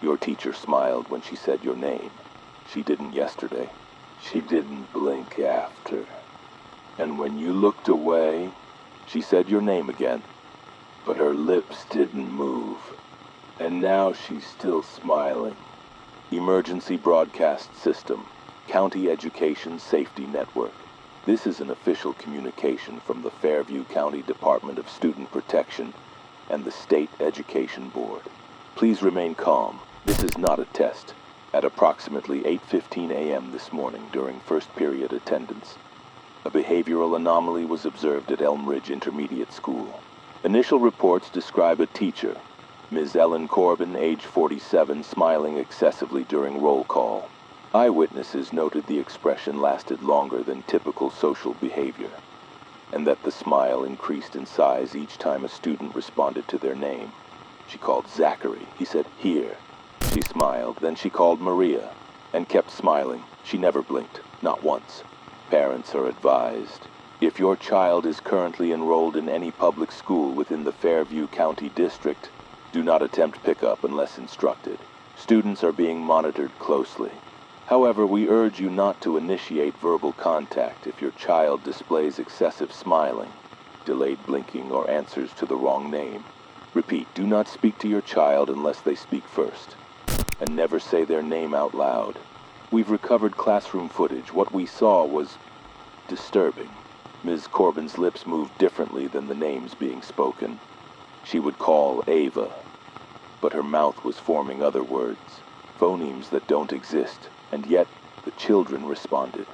Your teacher smiled when she said your name. She didn't yesterday. She didn't blink after. And when you looked away, she said your name again. But her lips didn't move. And now she's still smiling. Emergency Broadcast System, County Education Safety Network. This is an official communication from the Fairview County Department of Student Protection and the State Education Board. Please remain calm. This is not a test. At approximately 8:15 a.m. this morning during first period attendance, a behavioral anomaly was observed at Elm Ridge Intermediate School. Initial reports describe a teacher, Ms. Ellen Corbin, age 47, smiling excessively during roll call. Eyewitnesses noted the expression lasted longer than typical social behavior, and that the smile increased in size each time a student responded to their name. She called Zachary. He said, "Here." She smiled, then she called Maria, and kept smiling. She never blinked, not once. Parents are advised, if your child is currently enrolled in any public school within the Fairview County District, do not attempt pickup unless instructed. Students are being monitored closely. However, we urge you not to initiate verbal contact if your child displays excessive smiling, delayed blinking, or answers to the wrong name. Repeat, do not speak to your child unless they speak first, and never say their name out loud. We've recovered classroom footage. What we saw was disturbing. Ms. Corbin's lips moved differently than the names being spoken. She would call Ava, but her mouth was forming other words, phonemes that don't exist, and yet the children responded.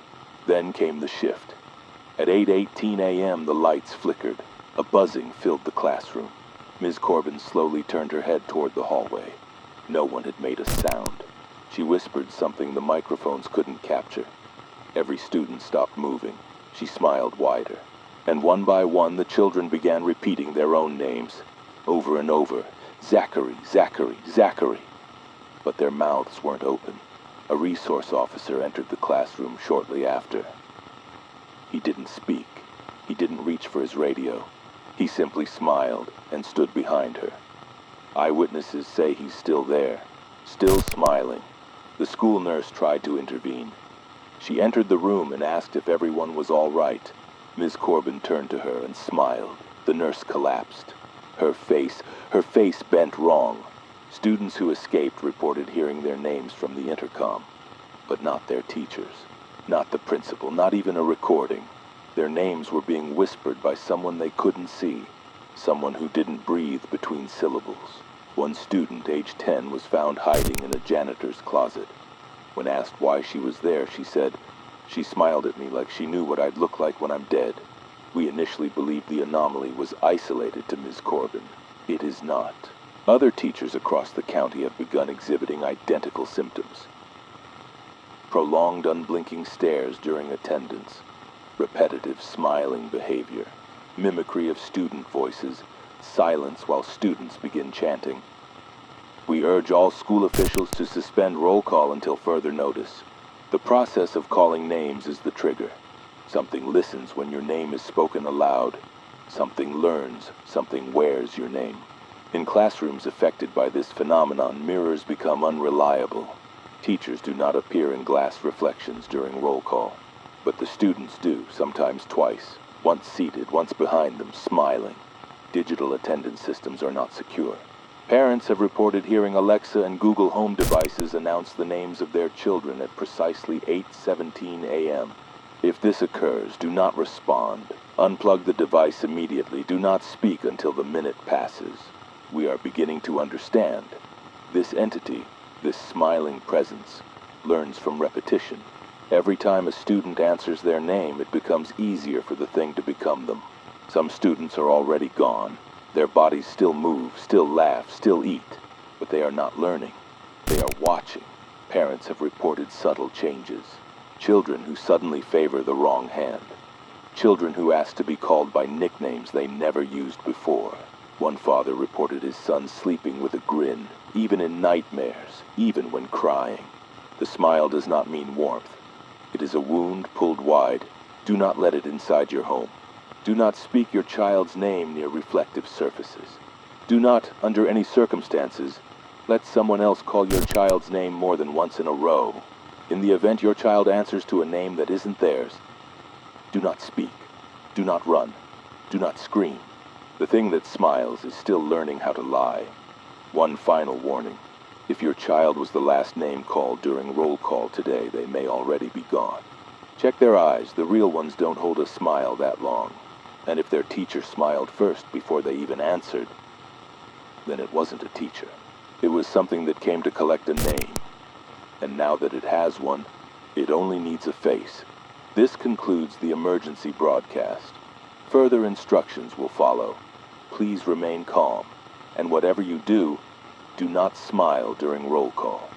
Then came the shift. At 8:18 a.m. the lights flickered. A buzzing filled the classroom. Ms. Corbin slowly turned her head toward the hallway. No one had made a sound. She whispered something the microphones couldn't capture. Every student stopped moving. She smiled wider. And one by one, the children began repeating their own names, over and over. Zachary, Zachary, Zachary. But their mouths weren't open. A resource officer entered the classroom shortly after. He didn't speak. He didn't reach for his radio. He simply smiled and stood behind her. Eyewitnesses say he's still there, still smiling. The school nurse tried to intervene. She entered the room and asked if everyone was all right. Ms. Corbin turned to her and smiled. The nurse collapsed. Her face bent wrong. Students who escaped reported hearing their names from the intercom, but not their teachers, not the principal, not even a recording. Their names were being whispered by someone they couldn't see, someone who didn't breathe between syllables. One student, age 10, was found hiding in a janitor's closet. When asked why she was there, she said, "She smiled at me like she knew what I'd look like when I'm dead." We initially believed the anomaly was isolated to Ms. Corbin. It is not. Other teachers across the county have begun exhibiting identical symptoms. Prolonged unblinking stares during attendance, repetitive smiling behavior, mimicry of student voices, silence while students begin chanting. We urge all school officials to suspend roll call until further notice. The process of calling names is the trigger. Something listens when your name is spoken aloud. Something learns, something wears your name. In classrooms affected by this phenomenon, mirrors become unreliable. Teachers do not appear in glass reflections during roll call, but the students do, sometimes twice, once seated, once behind them, smiling. Digital attendance systems are not secure. Parents have reported hearing Alexa and Google Home devices announce the names of their children at precisely 8:17 a.m. If this occurs, do not respond. Unplug the device immediately. Do not speak until the minute passes. We are beginning to understand. This entity, this smiling presence, learns from repetition. Every time a student answers their name, it becomes easier for the thing to become them. Some students are already gone. Their bodies still move, still laugh, still eat, but they are not learning. They are watching. Parents have reported subtle changes. Children who suddenly favor the wrong hand. Children who ask to be called by nicknames they never used before. One father reported his son sleeping with a grin, even in nightmares, even when crying. The smile does not mean warmth. It is a wound pulled wide. Do not let it inside your home. Do not speak your child's name near reflective surfaces. Do not, under any circumstances, Let someone else call your child's name more than once in a row. In the event your child answers to a name that isn't theirs, do not speak. Do not run. Do not scream. The thing that smiles is still learning how to lie. One final warning. If your child was the last name called during roll call today, they may already be gone. Check their eyes. The real ones don't hold a smile that long. And if their teacher smiled first before they even answered, then it wasn't a teacher. It was something that came to collect a name. And now that it has one, it only needs a face. This concludes the emergency broadcast. Further instructions will follow. Please remain calm, and whatever you do, do not smile during roll call.